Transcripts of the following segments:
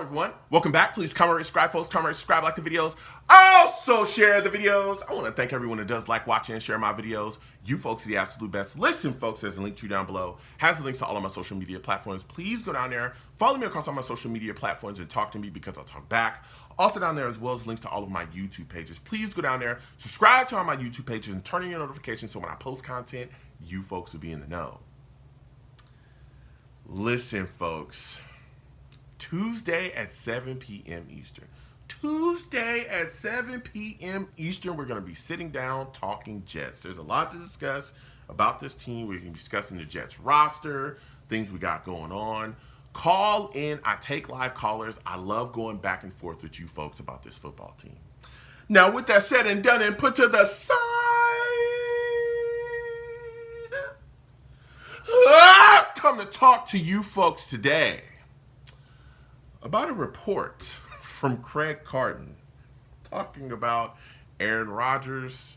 everyone. Welcome back. Please comment, rate, subscribe, folks. Comment, rate, subscribe, like the videos. Also share the videos. I want to thank everyone that does like, watch, and share my videos. You folks are the absolute best. Listen, folks, there's a link to you down below. Has the links to all of my social media platforms. Please go down there, follow me across all my social media platforms, and talk to me because I'll talk back. Also down there as well as links to all of my YouTube pages. Please go down there, subscribe to all my YouTube pages, and turn on your notifications so when I post content, you folks will be in the know. Listen, folks. Tuesday at 7 p.m. Eastern. Tuesday at 7 p.m. Eastern, we're going to be sitting down talking Jets. There's a lot to discuss about this team. We're going to be discussing the Jets roster, things we got going on. Call in. I take live callers. I love going back and forth with you folks about this football team. Now, with that said and done and put to the side, I've come to talk to you folks today about a report from Craig Carton talking about Aaron Rodgers,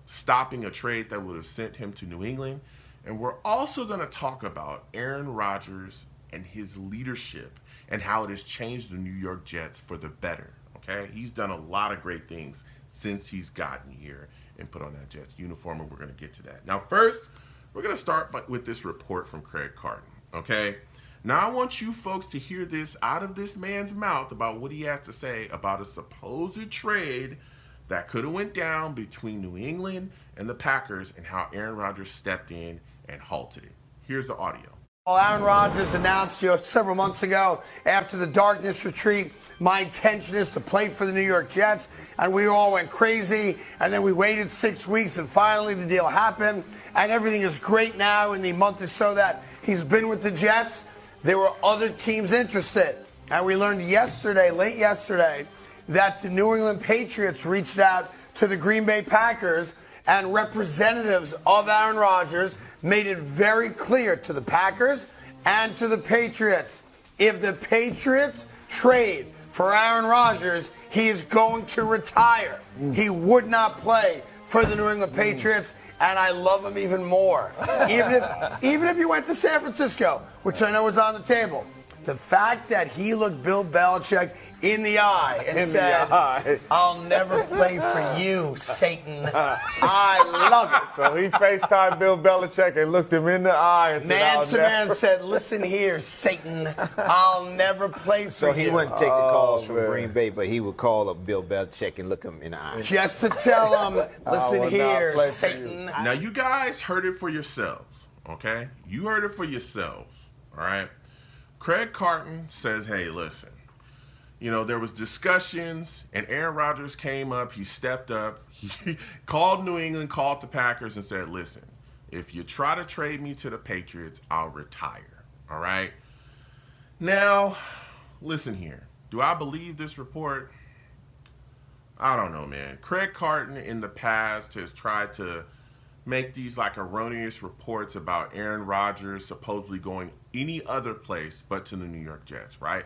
stopping a trade that would have sent him to New England. And we're also going to talk about Aaron Rodgers and his leadership and how it has changed the New York Jets for the better. Okay? He's done a lot of great things since he's gotten here and put on that Jets uniform, and we're going to get to that. Now, first, we're going to start with this report from Craig Carton. Okay? Now, I want you folks to hear this out of this man's mouth about what he has to say about a supposed trade that could have went down between New England and the Packers and how Aaron Rodgers stepped in and halted it. Here's the audio. Well, Aaron Rodgers announced several months ago after the darkness retreat, my intention is to play for the New York Jets, and we all went crazy, and then we waited 6 weeks, and finally the deal happened, and everything is great now in the month or so that he's been with the Jets. There were other teams interested, and we learned late yesterday, that the New England Patriots reached out to the Green Bay Packers, and representatives of Aaron Rodgers made it very clear to the Packers and to the Patriots, if the Patriots trade for Aaron Rodgers, he is going to retire. He would not play for the New England Patriots, and I love him even more. Even if he went to San Francisco, which I know is on the table, the fact that he looked Bill Belichick in the eye and said, I'll never play for you, Satan. I love it. So he FaceTimed Bill Belichick and looked him in the eye and said, Man to man said, listen here, Satan, I'll never play for you. So he wouldn't take the calls from Green Bay, but he would call up Bill Belichick and look him in the eye. Just to tell him, listen here, Satan. Now, you guys heard it for yourselves, okay? You heard it for yourselves, all right? Craig Carton says, hey, listen, there was discussions, and Aaron Rodgers came up, he stepped up, he called New England, called the Packers, and said, listen, if you try to trade me to the Patriots, I'll retire, all right? Now, listen here. Do I believe this report? I don't know, man. Craig Carton in the past has tried to make these erroneous reports about Aaron Rodgers supposedly going any other place but to the New York Jets, right?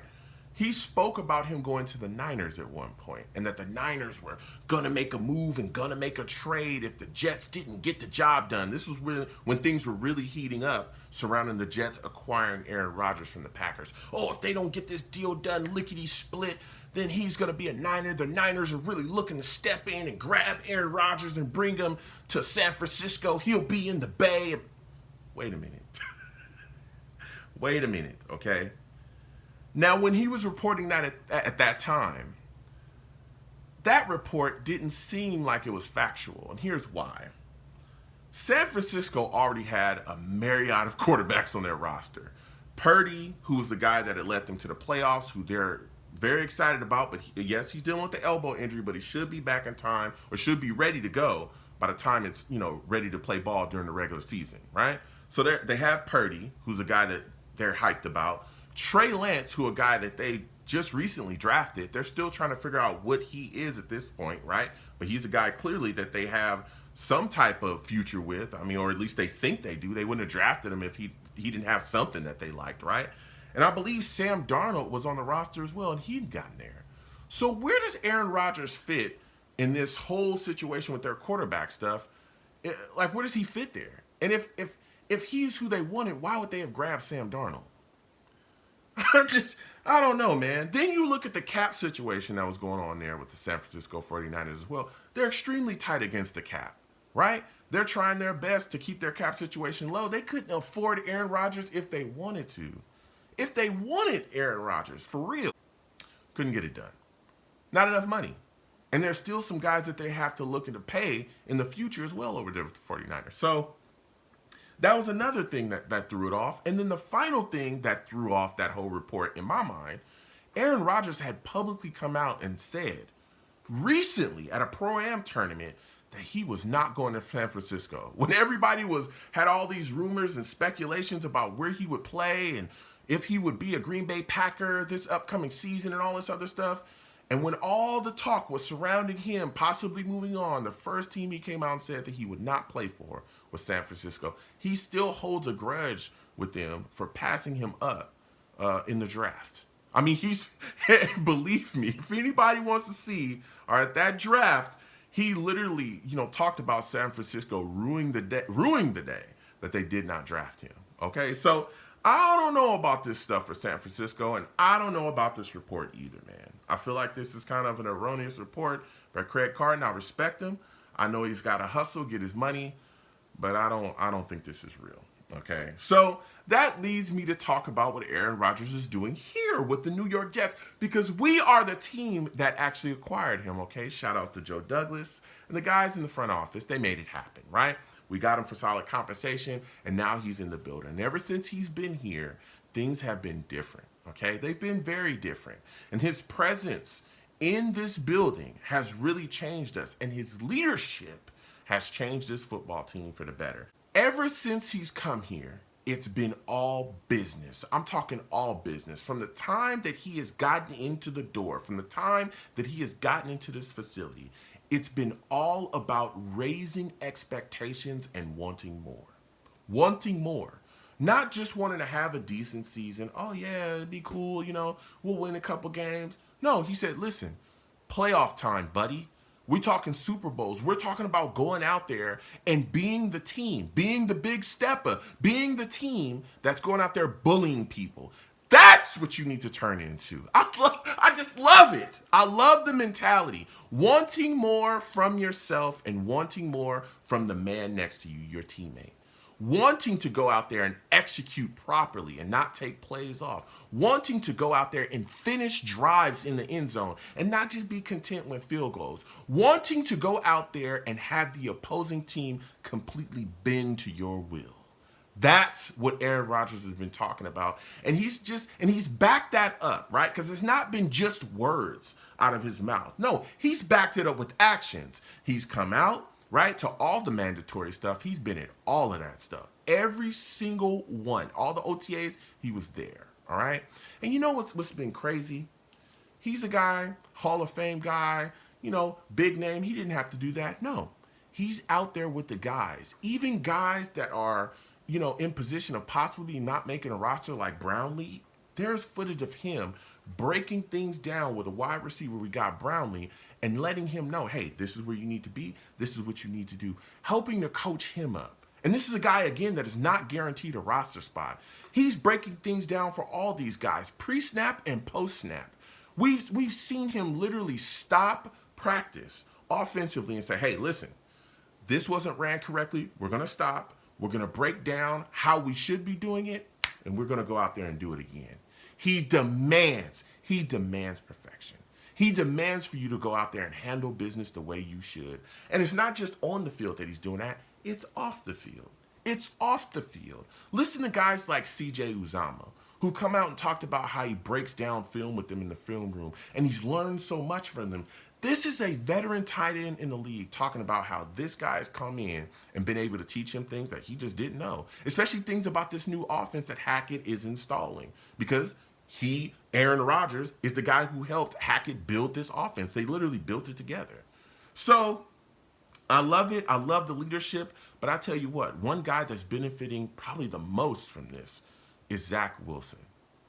He spoke about him going to the Niners at one point, and that the Niners were going to make a move and going to make a trade if the Jets didn't get the job done. This was when things were really heating up surrounding the Jets acquiring Aaron Rodgers from the Packers. Oh, if they don't get this deal done lickety-split, then he's going to be a Niner. The Niners are really looking to step in and grab Aaron Rodgers and bring him to San Francisco. He'll be in the Bay. Wait a minute. Wait a minute, okay? Now, when he was reporting that at that time, that report didn't seem like it was factual, and here's why. San Francisco already had a myriad of quarterbacks on their roster. Purdy, who was the guy that had led them to the playoffs, who they're very excited about, but yes, he's dealing with the elbow injury, but he should be back in time, or should be ready to go by the time it's, ready to play ball during the regular season, right? So they have Purdy, who's a guy that they're hyped about. Trey Lance, a guy that they just recently drafted, they're still trying to figure out what he is at this point, right? But he's a guy clearly that they have some type of future with. Or at least they think they do. They wouldn't have drafted him if he didn't have something that they liked, right? And I believe Sam Darnold was on the roster as well, and he'd gotten there. So where does Aaron Rodgers fit in this whole situation with their quarterback stuff? Where does he fit there? And if he's who they wanted, why would they have grabbed Sam Darnold? I don't know, man. Then you look at the cap situation that was going on there with the San Francisco 49ers as well. They're extremely tight against the cap, right? They're trying their best to keep their cap situation low. They couldn't afford Aaron Rodgers if they wanted to. If they wanted Aaron Rodgers, for real, couldn't get it done. Not enough money. And there's still some guys that they have to look into pay in the future as well over there with the 49ers. So that was another thing that threw it off. And then the final thing that threw off that whole report in my mind, Aaron Rodgers had publicly come out and said recently at a Pro-Am tournament that he was not going to San Francisco. When everybody had all these rumors and speculations about where he would play and if he would be a Green Bay Packer this upcoming season and all this other stuff. And when all the talk was surrounding him possibly moving on, the first team he came out and said that he would not play for was San Francisco. He still holds a grudge with them for passing him up in the draft. I mean, believe me, if anybody wants to see, all right, that draft, he literally, talked about San Francisco ruining the day that they did not draft him. Okay, so I don't know about this stuff for San Francisco, and I don't know about this report either, man. I feel like this is kind of an erroneous report by Craig Carton. I respect him. I know he's got to hustle, get his money, but I don't think this is real. Okay, so that leads me to talk about what Aaron Rodgers is doing here with the New York Jets, because we are the team that actually acquired him. Okay, shout outs to Joe Douglas and the guys in the front office. They made it happen, right? We got him for solid compensation, and now he's in the building. And ever since he's been here, things have been different, okay? They've been very different. And his presence in this building has really changed us, and his leadership has changed this football team for the better. Ever since he's come here, it's been all business. I'm talking all business. From the time that he has gotten into the door, from the time that he has gotten into this facility, it's been all about raising expectations and wanting more. Wanting more. Not just wanting to have a decent season. Oh, yeah, it'd be cool, we'll win a couple games. No, he said, listen, playoff time, buddy. We're talking Super Bowls. We're talking about going out there and being the team, being the big stepper, being the team that's going out there bullying people. That's what you need to turn into. I just love it. I love the mentality. Wanting more from yourself and wanting more from the man next to you, your teammate. Wanting to go out there and execute properly and not take plays off. Wanting to go out there and finish drives in the end zone and not just be content with field goals. Wanting to go out there and have the opposing team completely bend to your will. That's what Aaron Rodgers has been talking about. And he's backed that up, right? Because it's not been just words out of his mouth. No, he's backed it up with actions. He's come out, right, to all the mandatory stuff. He's been in all of that stuff. Every single one. All the OTAs, he was there, all right? And you know what's been crazy? He's a guy, Hall of Fame guy, big name. He didn't have to do that. No, he's out there with the guys. Even guys that are in position of possibly not making a roster like Brownlee, there's footage of him breaking things down with a wide receiver. We got Brownlee and letting him know, hey, this is where you need to be. This is what you need to do. Helping to coach him up. And this is a guy, again, that is not guaranteed a roster spot. He's breaking things down for all these guys, pre-snap and post-snap. We've seen him literally stop practice offensively and say, hey, listen, this wasn't ran correctly. We're going to stop. We're going to break down how we should be doing it, and we're going to go out there and do it again. He demands perfection. He demands for you to go out there and handle business the way you should. And it's not just on the field that he's doing that. It's off the field. It's off the field. Listen to guys like C.J. Uzomah, who come out and talked about how he breaks down film with them in the film room, and he's learned so much from them. This is a veteran tight end in the league talking about how this guy has come in and been able to teach him things that he just didn't know, especially things about this new offense that Hackett is installing, because Aaron Rodgers, is the guy who helped Hackett build this offense. They literally built it together. So I love it. I love the leadership. But I tell you what, one guy that's benefiting probably the most from this is Zach Wilson.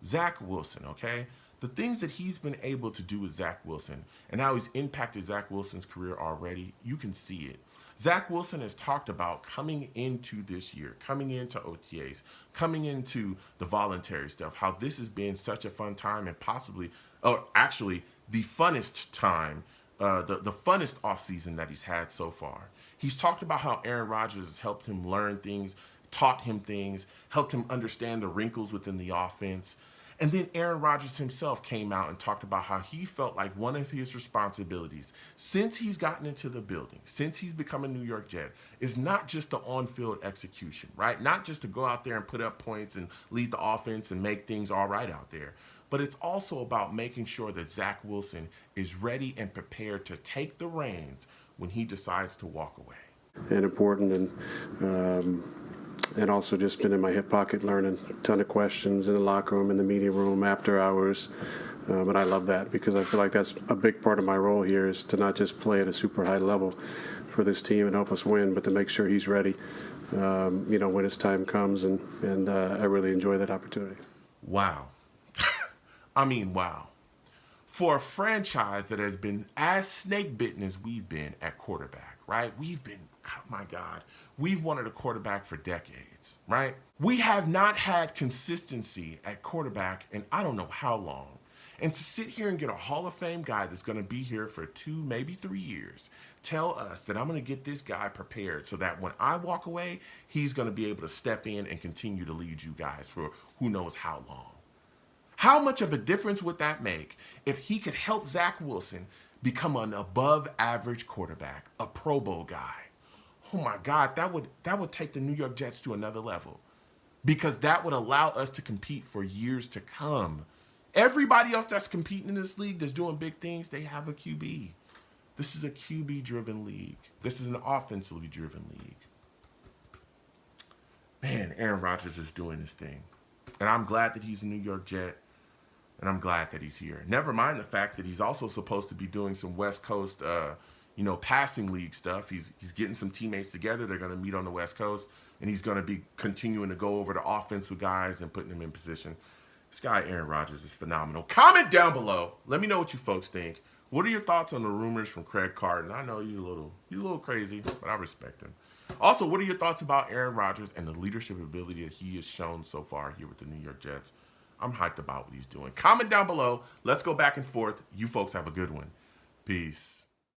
Zach Wilson, okay? The things that he's been able to do with Zach Wilson and how he's impacted Zach Wilson's career already, you can see it. Zach Wilson has talked about coming into this year, coming into OTAs, coming into the voluntary stuff, how this has been such a fun time and possibly, or actually the funnest time, the funnest offseason that he's had so far. He's talked about how Aaron Rodgers has helped him learn things, taught him things, helped him understand the wrinkles within the offense. And then Aaron Rodgers himself came out and talked about how he felt like one of his responsibilities since he's gotten into the building, since he's become a New York Jet, is not just the on-field execution, right? Not just to go out there and put up points and lead the offense and make things all right out there. But it's also about making sure that Zach Wilson is ready and prepared to take the reins when he decides to walk away. And important, and also just been in my hip pocket learning a ton of questions in the locker room, in the media room, after hours. And I love that because I feel like that's a big part of my role here is to not just play at a super high level for this team and help us win, but to make sure he's ready, when his time comes. And I really enjoy that opportunity. Wow. I mean, wow. For a franchise that has been as snake bitten as we've been at quarterback, right? We've been, oh my God, we've wanted a quarterback for decades, right? We have not had consistency at quarterback in I don't know how long. And to sit here and get a Hall of Fame guy that's going to be here for 2, maybe 3 years, tell us that I'm going to get this guy prepared so that when I walk away, he's going to be able to step in and continue to lead you guys for who knows how long. How much of a difference would that make if he could help Zach Wilson become an above average quarterback, a Pro Bowl guy? Oh my God, that would take the New York Jets to another level because that would allow us to compete for years to come. Everybody else that's competing in this league that's doing big things, they have a QB. This is a QB-driven league. This is an offensively driven league. Man, Aaron Rodgers is doing his thing. And I'm glad that he's a New York Jet. And I'm glad that he's here. Never mind the fact that he's also supposed to be doing some West Coast, passing league stuff. He's getting some teammates together. They're going to meet on the West Coast. And he's going to be continuing to go over the offense with guys and putting them in position. This guy, Aaron Rodgers, is phenomenal. Comment down below. Let me know what you folks think. What are your thoughts on the rumors from Craig Carton? I know he's a little crazy, but I respect him. Also, what are your thoughts about Aaron Rodgers and the leadership ability that he has shown so far here with the New York Jets? I'm hyped about what he's doing. Comment down below. Let's go back and forth. You folks have a good one. Peace.